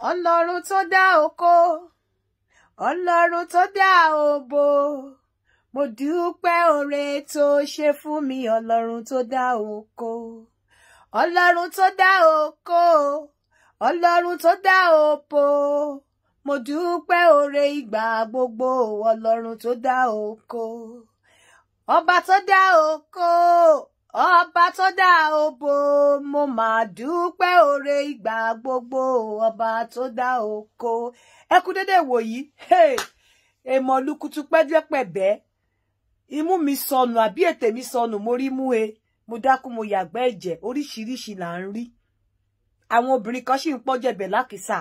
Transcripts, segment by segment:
Ọlọ́run tó dá oko, Ọlọ́run tó dá òbò, mo dúpẹ́ oore tó ṣe fún mi. Ọlọ́run tó dá oko, Ọlọ́run tó dá oko, Ọlọ́run tó dá òbò, mo dúpẹ́ oore ìgbà gbogbo. Ọlọ́run tó dá oko, ọba tó dá oko, ọba tó dá òbò, mo máa dúpẹ́ oore ìgbà gbogbo. Ọba tó dá oko. Ẹ kú dédé wòyí. Èmọ̀ lukutu pẹ́jẹ́pẹ̀bẹ́. Imú mi sọnù àbí ètè mi sọnù, mo rí mú e. Mo dákú mo yàgbẹ́ ẹ̀jẹ̀, oríṣiríṣi là ń rí. Àwọn obìnrin kan sì ń pọ́jẹ̀bẹ̀ lákìsà.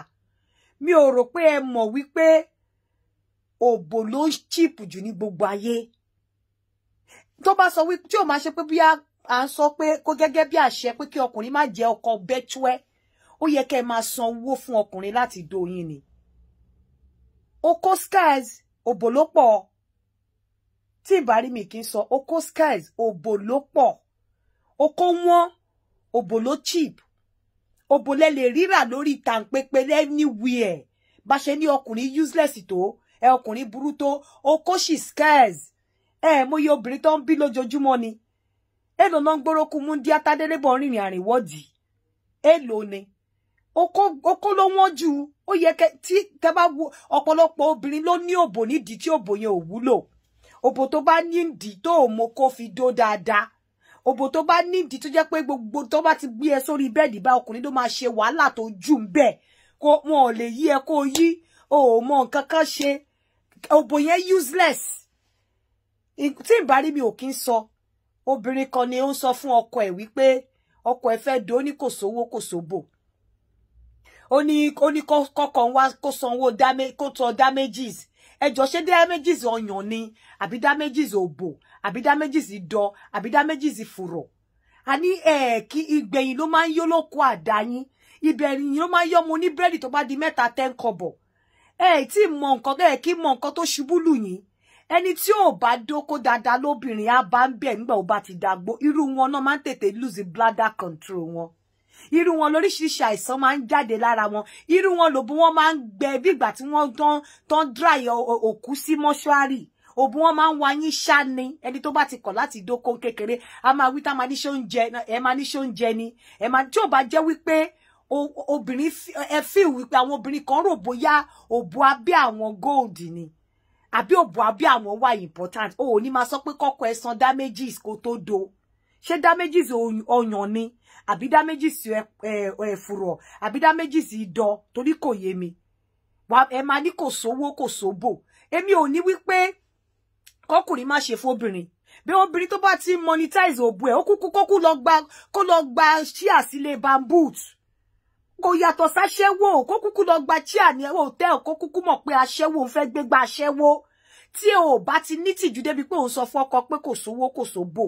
Mi ò rò pé ẹ mọ̀ wípé òbò ló ń cheap jù ní gbogbo ayé. Tó bá sọ wípé tí ò máa ṣe pé bí à ń sọ pé kó gẹ́gẹ́ bí àṣẹ pé kí ọkùnrin má jẹ́ ọkọ bẹ́túẹ́, ó yẹ kẹ́ máa san owó fún ọkùnrin láti dóyin ni. Oko skies òbò ló pọ̀. Tí ìbárí mi kì í sọ oko skies òbò ló pọ̀. Oko wọ́n òbò ló cheap. Òbò lẹ lè rírà lórí tàǹpẹpẹ anywhere. Bá ṣe ní ọkùnrin useless tó, ọkùnrin burú tó, oko sì skies. Mo yẹ obìnrin tó ń bí lójoojúmọ́ ni. Èló náà ń gbórókù mú ndí atádélébọ̀ rìnrìn àrìnwọ́dì. Èló ni. Oko ló wọ́n jù. Ó yẹ kẹ́ tí tẹ́ bá wo ọ̀pọ̀lọpọ̀ obìnrin ló ní òbò nídìí tí òbò yẹn ò wúlò. Òbò tó bá ní ìdí tó mọ kó fi dó dáadáa. Òbò tó bá ní ìdí tó jẹ́ pé gbogbo tó bá ti gbé ẹ sórí bẹ́ẹ̀dì bá ọkùnrin tó máa ṣe wàhálà tó jù ń bẹ̀. Wọn ò lè yí ẹ kó yí. O ò mọ nǹkan kan ṣe. Òbò yẹn useless. Tí ìbárí mi ò kí ń sọ. Obìnrin kan ni ó ń sọ fún ọkọ ẹ̀ wípé ọkọ ẹ̀ fẹ́ dó ní kò sówó kò sóbò. Ó ní kọ́kọ́ wá kó sanwó kó tọ damages. Ẹjọ́ ṣé damages ọyàn ni àbí damages òbò àbí damages idọ̀ àbí damages fùrọ̀. Àní kí ìgbẹ̀yìn ló máa ń yó lóko àdá yín. Ìbẹ̀yìn ló máa ń yọ́ mo ní búrẹ́dì tó bá di mẹ́ta 10 kọ́bọ̀. Tí mọ nǹkan kí mọ nǹkan tó ṣubú lù yín. Ẹni tí ò bá dóko dáadáa lóbìnrin á bá ń bẹ̀ nígbà ó bá ti dàgbò. Irú wọn náà máa ń tètè lose bladder control wọn. Irú wọn lóríṣiríṣi àìsàn máa ń jáde lára wọn. Irú wọn lòbú wọn máa ń gbẹ bí ìgbà tí wọ́n tán dry òkú sí mọ́ṣúárì. Òbú wọn máa ń wá yín ṣá ni. Ẹni tó bá ti kọ̀ láti dóko kékeré a máa wí tá máa ní ṣó ń jẹ ẹ máa ní ṣó ń jẹ ni. Ẹ máa tí ò bá jẹ́ wípé obìnrin ẹ feel wípé àwọn obìnrin kan rò bóyá òbò abẹ́ àwọn gold ni. Àbí òbò abẹ́ àwọn wà important. O ò ní máa sọ pé kọ́kọ́ ẹ san damages kó tó do. Ṣé damages ọyàn ni? Àbí damages ẹ̀fùrọ̀? Àbí damages idọ̀? Torí kò yé mi. Ẹ máa ní kò sówó kò sóbò. Èmi ò ní wípé kọ́kùnrin má ṣe fóbìnrin. Bí obìnrin tó bá ti monetize òbò ẹ̀, ó kó lọ gba ṣíà sílé bamboo. Kò yàtọ̀ sáṣẹ́wó, kó kúkú lọ gba chair ní hòtẹ́ẹ̀lì, kó kúkú mọ̀ pé aṣẹ́wó ń fẹ́ gbégbá aṣẹ́wó. Tí o bá ti ní tìjú débi pé òun sọ fún ọkọ pé kò sówó kò sóbò.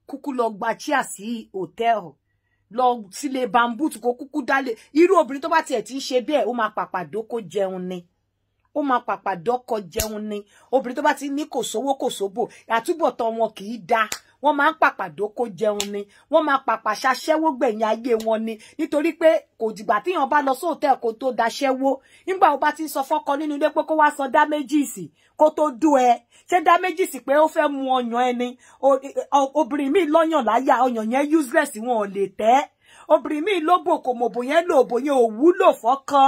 Kúkú lọ gba chair sí hòtẹ́ẹ̀lì, lọ sílé bamboo kó kúkú dálé. Irú obìnrin tó bá tiẹ̀ ti ń ṣe bẹ́ẹ̀, ó máa pàpà dóko jẹun ni. Ó máa pàpà dọ́kọ jẹun ni. Obìnrin tó bá ti ní kò sówó kò sóbò, àtúbọ̀tán wọn kì í dá. Wọ́n máa ń pàpà dóko jẹun ni. Wọ́n máa pàpà ṣaṣẹ́wó gbẹ̀yìn ayé wọn ni. Nítorí pé kò dìgbà tíyàn bá lọ sóòtẹ́ẹ̀lì kó tó daṣẹ́wó. Nígbà ó bá ti ń sọ fọ́kọ nínú ilé pé kó wá san damages kó tó dó ẹ. Ṣé damages pé ó fẹ́ mu ọyàn ẹni? Obìnrin míì lọ́yàn láyà, ọyàn yẹn useless wọn ò lè tẹ́. Obìnrin míì lóbò kò mọ̀ òbò yẹn lò, òbò yẹn ò wúlò fọ́kọ.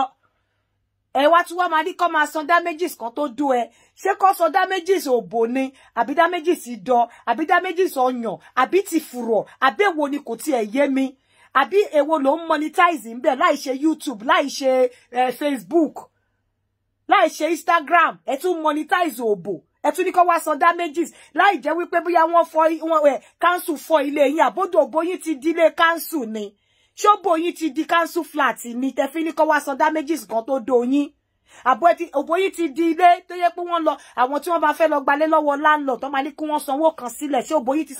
Ẹ wá tún wá máa ní kó máa san damages kan tó dó ẹ. Ṣé kó san damages òbò ni? Àbí damages idọ̀? Àbí damages ọyàn? Àbí ti fùrọ̀? Àbí èwo ni kò tiẹ̀ yé mi? Àbí èwo ló ń monetize ń bẹ̀ láì ṣe YouTube, láì ṣe Facebook, láì ṣe Instagram? Ẹ tún monetize òbò. Ẹ tún ní kó wá san damages láì jẹ́ wípé bóyá wọ́n council fọ́ ilé yín àbódò òbò yín ti dílé council ni. Ṣóbò yín ti di council flat ni tẹ́ fi ní kó wá san damages kan tó dó yín. Òbò yín ti di ilé tó yẹ pé wọ́n lọ àwọn tí wọ́n bá fẹ́ lọ gbalé lọ́wọ́ landlord tó máa ní kí wọ́n sanwó kan sílẹ̀. Ṣé òbò yín ti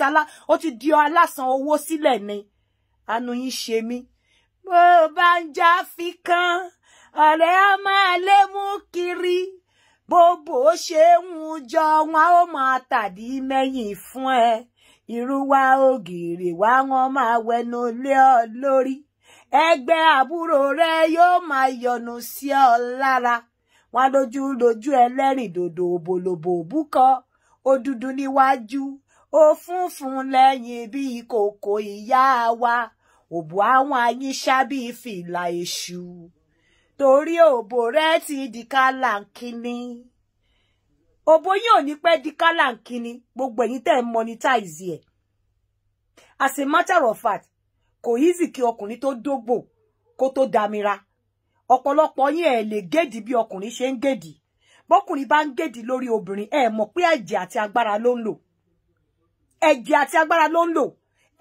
ó ti di alásan owó sílẹ̀ ni? Àánú yín ṣe mí. Bó bá ń já fi kan ọ̀rẹ́ á máa lé mú kiri. Bóbò ṣe ń jọ wọn ó máa tàdí mẹ́yìn fún ẹ. Irú wa ògìrì wa wọn máa wẹnu lé ọ lórí. ẹgbẹ́ àbúrò rẹ yóò máa yọnu sí ọ lára wọn lójú ẹlẹ́rìn dòdò òbòlòbò búkọ ó dúdú níwájú ó funfun lẹ́yìn bí kòkò ìyá wa òbò àwọn ayíṣá bí fìlà èṣù torí òbò rẹ ti di kálánkíní òbò yín ò ní pẹ́ di kálánkíní gbogbo ẹ̀yin tẹ́ ń monetize ẹ̀ as a matter of fact kò easy kí ọkùnrin tó dógbò kó tó damira ọ̀pọ̀lọpọ̀ yín ẹ lè gèdì bí ọkùnrin ṣe ń gèdì bọ́kùnrin bá ń gèdì lórí obìnrin ẹ mọ̀ pé ẹ̀jẹ̀ àti agbára ló ń lò ẹ̀jẹ̀ àti agbára ló ń lò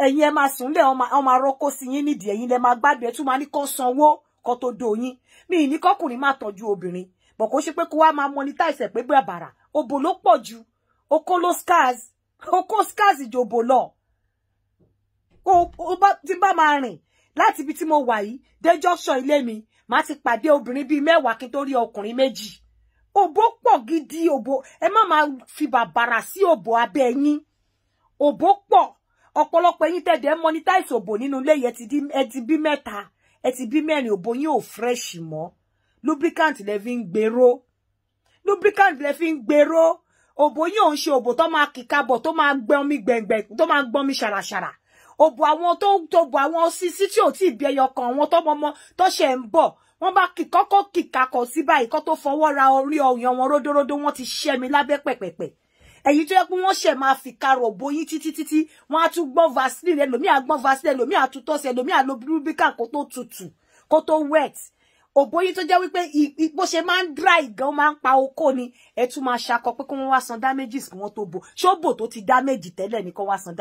ẹ̀yin ẹ máa sùn lẹ̀ ọmọ arọ́kó sí yín nídìí ẹ̀yin lẹ máa gbádùn ẹ tún máa ní kó sanwó kó tó do yín mi ní kọkùnrin má tọ́jú obìnrin bọ̀ kó ṣe pé kó wá máa monetize pé bàbàrà òbò ló pọ̀ jù okó scars ìjòbò lọ tí bá máa rìn láti ibi tí mo wà yìí dé junction ilé mi má ti pàdé obìnrin bíi 10 kí n tó rí ọkùnrin 2 òbò pọ̀ gidi òbò ẹ má máa fi bàbàrà sí òbò abẹ́ yín òbò pọ̀ ọ̀pọ̀lọpọ̀ yín tẹ̀dẹ̀ monetize òbò nínú ilé yẹn ẹ ti bí 3 ẹ ti bí 4 òbò yín ò fresh mọ́ lubricant lẹ fi ń gbèrò òbò yín ò ń ṣe òbò tó máa kìkabọ̀ tó máa gbẹ omi gbẹ̀ngbẹ̀ tó máa gbọ́n mi ṣàràṣàrà òbò àwọn tó bò àwọn sisi tí ò tí ì bí ẹyọ kan àwọn tó mọmọ tó ṣe ń bọ̀ wọ́n bá kọ́kọ́ kìkakọ̀ sí báyìí kó tó fọwọ́ ra orí ọyàn wọn ródóródó wọ́n ti ṣẹ́ mi lábẹ́ pẹ̀pẹ̀pẹ̀ èyí tó yẹ pé wọ́n ṣẹ̀ máa fi karọ̀ òbò yín títí wọ́n á tún gbọ́n vaseline ẹlòmíì á gbọ́n vaseline ẹlòmíì á tún tọ́sí ẹlòmíì á lo lubricant kó tó tutù kó tó wet òbò yín tó jẹ́ wípé bó ṣe máa ń dry gan máa ń pa okó ni ẹ tún máa ṣakọ pé kí wọ́n wá san damages kí wọ́n tó bò ṣóbò tó ti damage tẹ́lẹ̀ ni kó wá san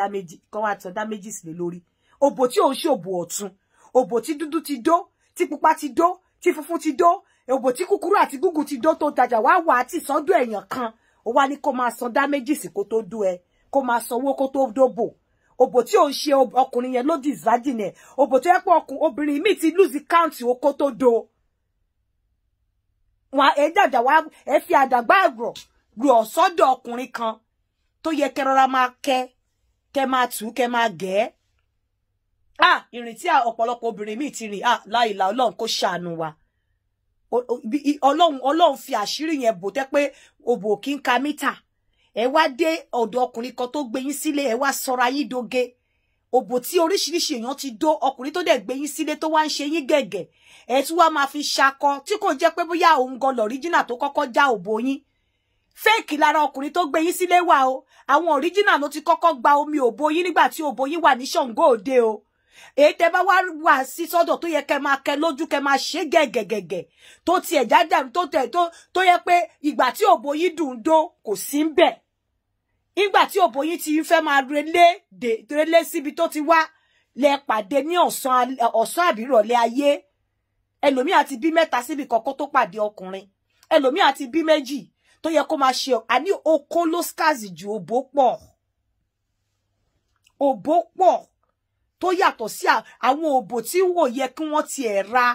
damages lé lórí òbò tí ò ń ṣe òbò ọ̀tún òbò tí dúdú ti dó tí pupa ti dó tí funfun ti dó òbò tí kúkúrú àti gúgùn ti dó tó tajà wá wà á ti sọ́dọ̀ èèyàn kan ó wá ní kó máa san damages kó tó dó ẹ kó máa sanwó kó tó dóbò òbò tí ò ń ṣe ọkùnrin yẹn ló di virgin ẹ òbò tó yẹ pé obìnrin míì ti lose count okó tó dó wọn ẹ dàjà wá ẹ fi àdàgbà rọ sọ́dọ̀ ọkùnrin kan tó yẹ kẹ́ rọra máa kẹ́ máa tù kẹ́ máa gẹ̀ ìrìn tí ọ̀pọ̀lọpọ̀ obìnrin míì ti rìn láìla Ọlọ́run kó ṣàánú wa Ọlọ́run fi àṣírí yẹn bò tẹ́ pé òbò kí ń ka mítà ẹ wá dé ọ̀dọ̀ ọkùnrin kan tó gbé yín sílé ẹ wá sọra yín doge òbò tí oríṣiríṣi èèyàn ti dó ọkùnrin tó dẹ̀ gbé yín sílé tó wá ń ṣe yín gẹ̀gẹ̀ ẹ tún wá máa fi ṣakọ tí kò jẹ́ pé bóyá òun gan l'original tó kọ́kọ́ já òbò yín fake lára ọkùnrin tó gbé yín sílé wà o àwọn original ló ti kọ́kọ́ gba omi òbò yín nígbà tí òbò yín wà ní Ṣàngó Òde o èyí tẹ́ bá wá sí sọ́dọ̀ tó yẹ kẹ́ máa kẹ́ lójú kẹ́ máa ṣe gẹ̀gẹ̀gẹ̀gẹ̀ tó tiẹ̀ jáde tó yẹ pé ìgbà tí òbò yín dùn dó kò sí ń bẹ̀ ìgbà tí òbò yín ti fẹ́ máa relé síbi tó ti wá lẹ pàdé ní ọ̀sán àbírọ̀lẹ́ ayé ẹlòmíì àti bí 3 síbi kọ̀ọ̀kan tó pàdé ọkùnrin ẹlòmíì àti bí 2 tó yẹ kó máa ṣe àní okó ló scars ju òbò pọ̀ tó yàtọ̀ sí àwọn òbò tí wò yẹ kí wọ́n ti ẹ̀ ra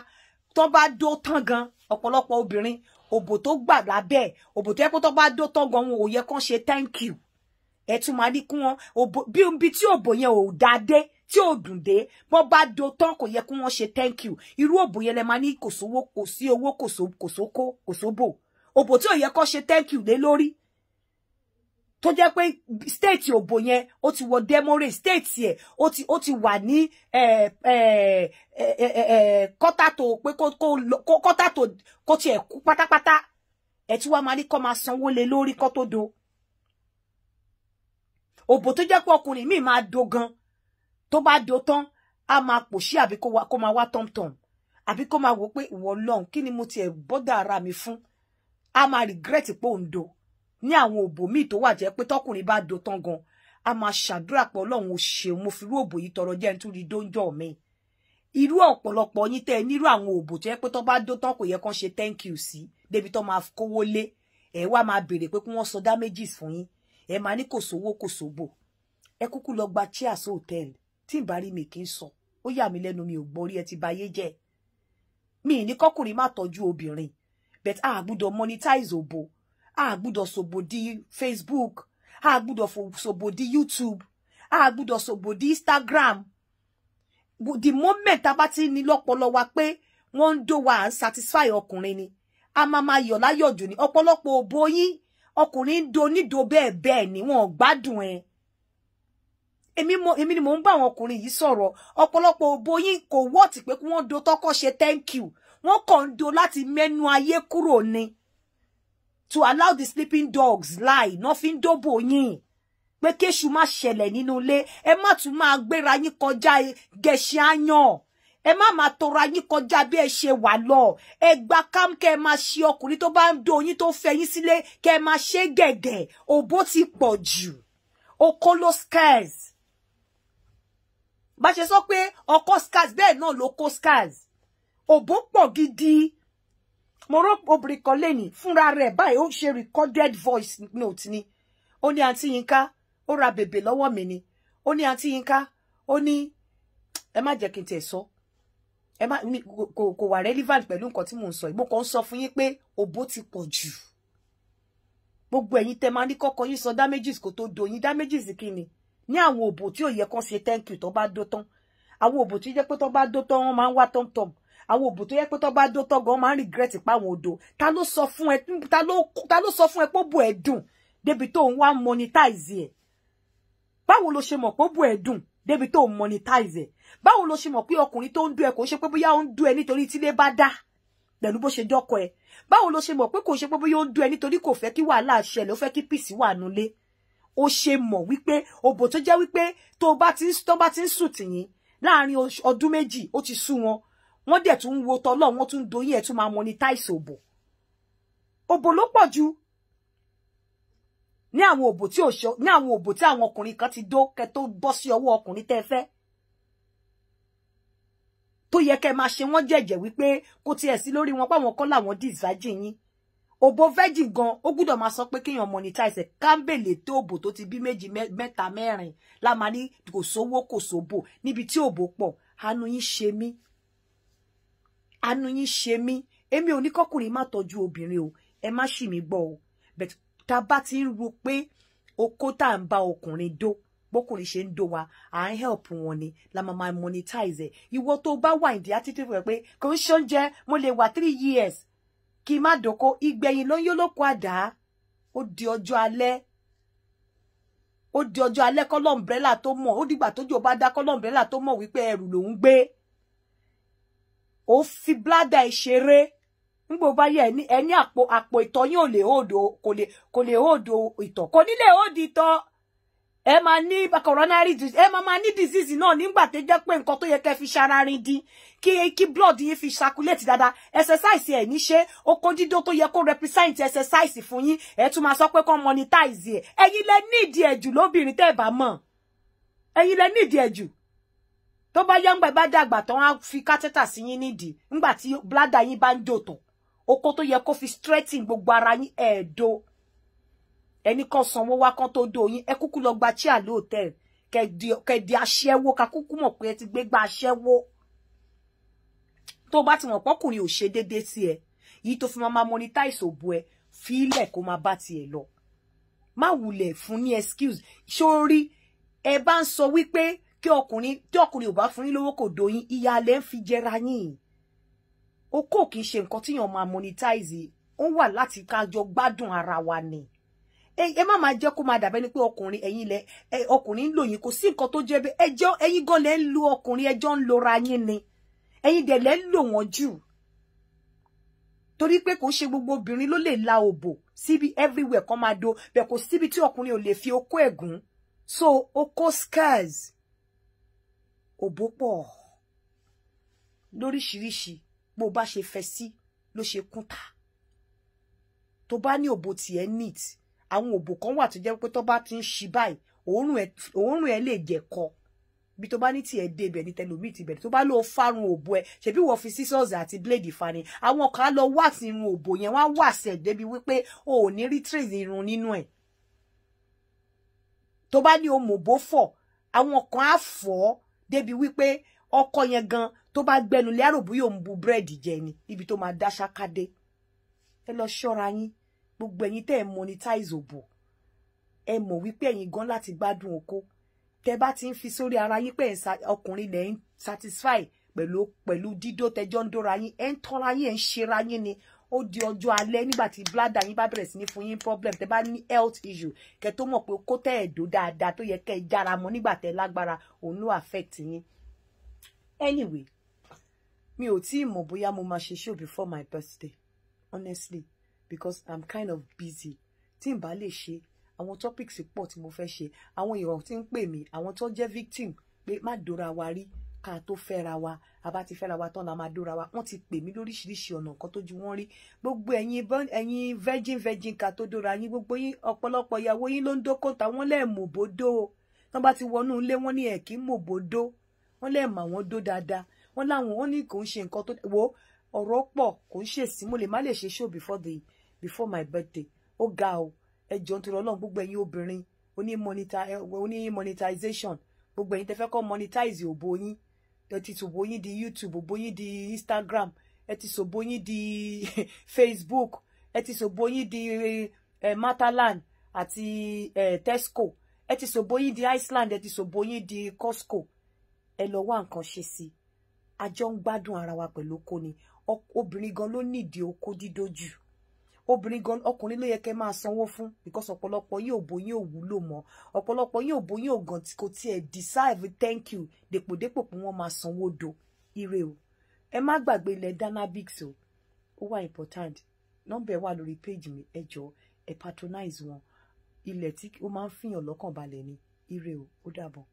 tó bá dó tán gan ọ̀pọ̀lọpọ̀ obìnrin òbò tó gbà lábẹ́ òbò tó yẹ kó tó bá dó tán gan wọn ò yẹ kán ṣe thank you ẹ tún máa ní kí wọn bí tí òbò yẹn ò dá dé tí ò dùn dé bọ́n bá do tán kò yẹ kí wọ́n ṣe thank you irú òbò yẹn lẹ máa ní kò sówó kò sí owó kò sóko kò sóbò òbò tí ò yẹ kó ṣe thank you lé lórí tó jẹ́ pé state òbò yẹn ó ti wọ demore state ẹ̀ ó ti wà ní kọ́tà tó pé kọ́tà tó kó tiẹ̀ kú pátápátá ẹ̀ tí wàá máa ní kó máa sanwó lé lórí kó tó do òbò tó jẹ́ pé ọkùnrin míì máa do gan tó bá do tán a máa pòṣí àbí kó máa wá tọ̀mtọ̀m àbí kó máa wò pé ìwọ Ọlọ́run kí ni mo tiẹ̀ bọ́dà ara mi fún a máa regret pé òun do ní àwọn òbò míì tó wà jẹ́ pé tọkùnrin bá do tán gan a máa ṣàdúrà pé Ọlọ́run ò ṣeun mo fi irú òbò yìí tọrọ jẹ́ nítorí dóńjọ́ mi irú ọ̀pọ̀lọpọ̀ yín tẹ́ nírú àwọn òbò tó yẹ pé tó bá do tán kò yẹ kán ṣe thank you sí débi tó máa kówó lé ẹ wá máa béèrè pé kí wọ́n sọ damages fún yín ẹ máa ní kò sówó kò sóbò ẹ kúkú lọ gba chairs hotel tí n bá rí mi kì í sọ ó yà mí lẹ́nu mi ò gbọ́ rí ẹ ti bayé jẹ́ mi ní kọkùnrin má tọ́jú obìnrin but a gbọ́dọ̀ monetize òbò a gbọ́dọ̀ sòbò di Facebook a gbọ́dọ̀ sòbò di YouTube a gbọ́dọ̀ sòbò di Instagram the moment tá bá ti ní lọ́pọlọ wa pé wọ́n ń dó wa ń satisfy ọkùnrin ni a máa yọ̀ láyọ̀ jù ní ọ̀pọ̀lọpọ̀ òbò yín ọkùnrin ń do nídò bẹ́ẹ̀ ni wọ́n gbádùn ẹ èmi ni mò ń bá àwọn ọkùnrin yìí sọ̀rọ̀ ọ̀pọ̀lọpọ̀ òbò yín kò wọ́ọ̀tì pé kí wọ́n do tọ́kọ́ ṣe thank you wọ́n kàn ń do láti mẹ́nu ayé kúrò ni to allow the sleeping dogs lie nothing dóbò yín pé kéṣù má ṣẹlẹ̀ nínú ilé ẹ má tún máa gbéra yín kọjá gẹ̀ṣẹ̀ àyàn ẹ má máa tora yín kọjá bí ẹ ṣe wà lọ ẹ gba kámú kẹ́ ẹ máa ṣe ọkùnrin tó bá ń do yín tó fẹ́ yín sílé kẹ́ ẹ máa ṣe gẹ̀gẹ̀ òbó ti pọ̀ jù okolo scars bá ṣe sọ pé ọkọ scars bẹ́ẹ̀ náà ló kó scars òbó pọ̀ gidi mo rò obìnrin kan lẹ́ni fúnra rẹ̀ báyìí ó ṣe recorded voice note ni ó ní àǹtí Yínká ó ra bèbè lọ́wọ́ mi ni ó ní àǹtí Yínká ó ní ẹ má jẹ́ kí n tẹ̀ sọ ẹ má kò wà relevant pẹ̀lú nǹkan tí mò ń sọ mo kàn ń sọ fún yín pé òbó ti pọ̀ jù gbogbo ẹ̀yin tẹ́ máa ní kọ́kọ́ yín sọ damages kó tó do yín damages kí ni ní àwọn òbò tí ò yẹ kán ṣe thank you tó bá dó tán àwọn òbò tí jẹ́ pé tó bá dó tán wọ́n máa ń wá tọ́mtọ́m àwọn òbò tó yẹ pé tó bá dó tán gan máa ń regret pa àwọn odò ta ló sọ fún ẹ pé bò ẹ dùn débi tó ń wá monetize ẹ báwo ló ṣe mọ̀ pé bò ẹ dùn débi tó ń monetize ẹ báwo ló ṣe mọ̀ pé ọkùnrin tó ń dún ẹ kò ṣe pé bóyá ó ń dún ẹ nítorí tílé bá dá pẹ̀lú bó ṣe dọ́kọ ẹ báwo ló ṣe mọ̀ pé kò ṣe pé bóyá ó ń dún ẹ nítorí kò fẹ́ kí wàhálà ṣẹlẹ̀ ó fẹ́ kí peace wà nulẹ̀ ó ṣe mọ̀ wípé òbò tó jẹ́ wípé tó bá ti ń sùn tìyín láàrin ọdún méjì ó ti sú wọn wọ́n dẹ̀ tún ń wo tọ́lọ́ wọ́n tún ń doyín ẹ̀ tún máa monetize òbò ló pọ̀ jù ní àwọn òbò tí àwọn ọkùnrin kan ti dó kẹ́ tó bọ́ sí ọwọ́ ọkùnrin tẹ́ fẹ́ tó yẹ kẹ́ máa ṣe wọ́n jẹ́jẹ́ wípé kò tiẹ̀ sí lórí wọn páwọn kọ́ làwọn disvirgin yín òbò virgin gan ó gbọ́dọ̀ máa sọ pé kéèyàn monetize kámbèlè tó òbò tó ti bí méjì mẹ́ta mẹ́rin la máa ní kò sówó kò sóbò níbi tí òbò pọ̀ àánú yín ṣe mí èmi ò ní kọ́kùnrin má tọ́jú obìnrin o ẹ má ṣì mí gbọ́ o but tá bá ti ń ro pé okó tá ń bá ọkùnrin dó bókùnrin ṣe ń dó wa à ń help wọn ni la máa monetize ẹ ìwọ tó bá wà ìdí attitude rẹ pé kò ń ṣoúnjẹ mo lè wà 3 years kí má dóko ìgbẹ̀yìn ló ń yó lóko àdá ó di ọjọ́ alẹ́ kọ́lọ́ umbrella tó mọ̀ ó dìgbà tójò bá dá kọ́lọ́ umbrella tó mọ̀ wípé ẹrù lòún gbé ó fi bládà ìṣeré nígbò bá yẹ ẹni àpò ìtọ̀ yín ò lè hóòdò kò lè hóòdò ìtọ̀ kò ní lè hóòdì ìtọ̀ ẹ máa ní coronary disease ẹ máa ní disease náà nígbà tó jẹ́ pé nǹkan tó yẹ kẹ́ fi ṣararin dín kí blood yín fi circulate dáadáa exercise ẹ ní ṣe oko dídó tó yẹ kó represent exercise fún yín ẹ tún máa sọ pé kán monetize ẹ ẹ̀yin lẹ nídìí ẹ jù lóbìnrin tẹ́ bá mọ̀ ẹ̀yin lẹ nídìí ẹ jù tó bá yangba bá dàgbà tán á fi catheter sí yín nídìí nígbà tí bladder yín bá ń dò tán oko tó yẹ kó fi straighten gbogbo ara yín ẹ̀ẹ́dó ẹni kan sanwó wá kan tó dó yín ẹ kúkú lọ gba chair lé hotel kẹdi aṣẹ́wó ká kúkú mọ̀ pé ẹ ti gbé gba aṣẹ́wó tó bá ti mọ̀ pọ́kùnrin ò ṣe déédéé sí ẹ yìí tó fi máa monetize òbò ẹ fílẹ̀ kó máa bá tiẹ̀ lọ má wulẹ̀ fún ní excuse sórí ẹ bá ń sọ wípé tí ọkùnrin ò bá fún yín lówó kò dóyin ìyá alẹ́ ń fi jẹra yín okó kìí ṣe nǹkan tíyàn máa monetize ó wà láti kájọ gbádùn ara wa ni ẹ má máa jẹ́ kó máa dàbẹ́ ni pé ọkùnrin ọkùnrin ń lò yín kò sí nǹkan tó jẹ́ bẹ́ẹ̀ ẹ̀yin gan lẹ́ ń lo ọkùnrin ẹjọ́ ń lora yín ni ẹ̀yin dẹ̀ lẹ́ ń lò wọ́n jù torí pé kò ṣe gbogbo obìnrin ló lè la òbò síbi everywhere kan máa do bẹ́ẹ̀ kò síbi tí ọkùnrin ò lè fi okó ẹ̀gún so okó scars òbò pọ̀ lóríṣiríṣi bó bá ṣe fẹ́ sí ló ṣe kúnta tó bá ní òbò tiẹ̀ neat àwọn òbò kan wà tó jẹ́ pé tó bá ti ń ṣí báyìí òórùn ẹ̀ lè jẹ̀kọ bí tó bá ní tiẹ̀ débẹ̀ ní tẹlomi ti bẹ̀rẹ̀ tó bá lọ fárun òbò ẹ̀ ṣebí wọ́n fi scissors àti blade fani àwọn kan lọ wá sí irun òbò yẹn wọ́n á wà sẹ̀ débi wípé o ò ní rí trace irun nínú ẹ̀ tó bá ní òmòbó fọ̀ àwọn kan á fọ̀ débi wípé ọkọ yẹn gan tó bá gbẹnu lé àròbó yóò ń bu búrẹ́dì jẹ ni ibi tó máa dá ṣákádé ẹ lọ ṣọ́ra yín gbogbo ẹ̀yin tẹ́ ẹ monetize òbò ẹ mọ̀ wípé ẹ̀yin gan láti gbádùn oko tẹ́ bá ti ń fi sórí ara yín pé ọkùnrin satisfy pẹ̀lú dídó tẹjọ́ ń dóra yín ẹ̀ ń tọ́ra yín ẹ̀ ń ṣera yín ni ó di ọjọ́ alẹ́ nígbà tí bladder yín bá bẹ̀rẹ̀ sí ní fún yín problem tẹ́ bá ní health issue kẹ́ tó mọ̀ pé kó tẹ́ ẹ̀ dó dáadáa tó yẹ kẹ́ ẹ jára mọ́ nígbà tẹ́ lágbára òun ló affect yín. Anyway, mi ò tí ì mọ̀ bóyá mo máa ṣe show before my birthday honestly because I'm kind of busy. Tí n bá lè ṣe àwọn topics pọ̀ tí mo fẹ́ ṣe àwọn èèyàn tí ń pè mí àwọn tó jẹ́ victim pé má dóra wa rí ká tó fẹ́ra wa àbá ti fẹ́ra wa tán la máa dóra wa wọ́n ti pè mí lóríṣiríṣi ọ̀nà kan tó ju wọ́n rí gbogbo ẹ̀yin virgin ká tó dóra yín gbogbo yín ọ̀pọ̀lọpọ̀ ìyàwó yín ló ń dókò táwọn lẹ́ẹ̀mọ̀bódó tán bá ti wọnú ilé wọn ní ẹ̀ kí mọ̀bódó wọ́n lẹ́ẹ̀mọ̀ àwọn dó dáadáa wọ́n láwọn wọ́n ní kò ń ṣe nǹkan tó wo ọ̀rọ̀ pọ̀ kò ń ṣèṣì mo lè má lè ṣe show before my birthday ó ga o ẹ jọ̀ọ́ nítorí Ọlọ́run gbogbo ẹ̀yin obìnrin oní monetization gbogbo ẹ̀yin tẹ́ fẹ́ kọ́ monetize òbò yín ẹ ti sòbò yín di YouTube òbò yín di Instagram ẹ ti sòbò yín di Facebook ẹ ti sòbò yín di Matalan àti Tesco ẹ ti sòbò yín di Iceland ẹ ti sòbò yín di Costco ẹ lọ wá nǹkan ṣe sí àjọ ń gbádùn ara wa pẹ̀lú oko ni obìnrin gan ló nídìí oko dídójú obìnrin gan ọkùnrin ló yẹ kẹ́ máa sanwó fún because ọ̀pọ̀lọpọ̀ yín òbò yín ò wúlò mọ́ ọ̀pọ̀lọpọ̀ yín òbò yín ò gan kò tiẹ̀ deserve thank you dèpòdépò pé wọ́n máa sanwó do ire o ẹ má gbàgbé ilẹ̀ Danabix o ó wà important nọ́mbà ẹ wà lórí page mi ẹ jọ̀ọ́ ẹ patronize wọn ilẹ̀ tí ó máa ń fìyàn lọ́kàn balẹ̀ ni ire o ó dàbọ̀.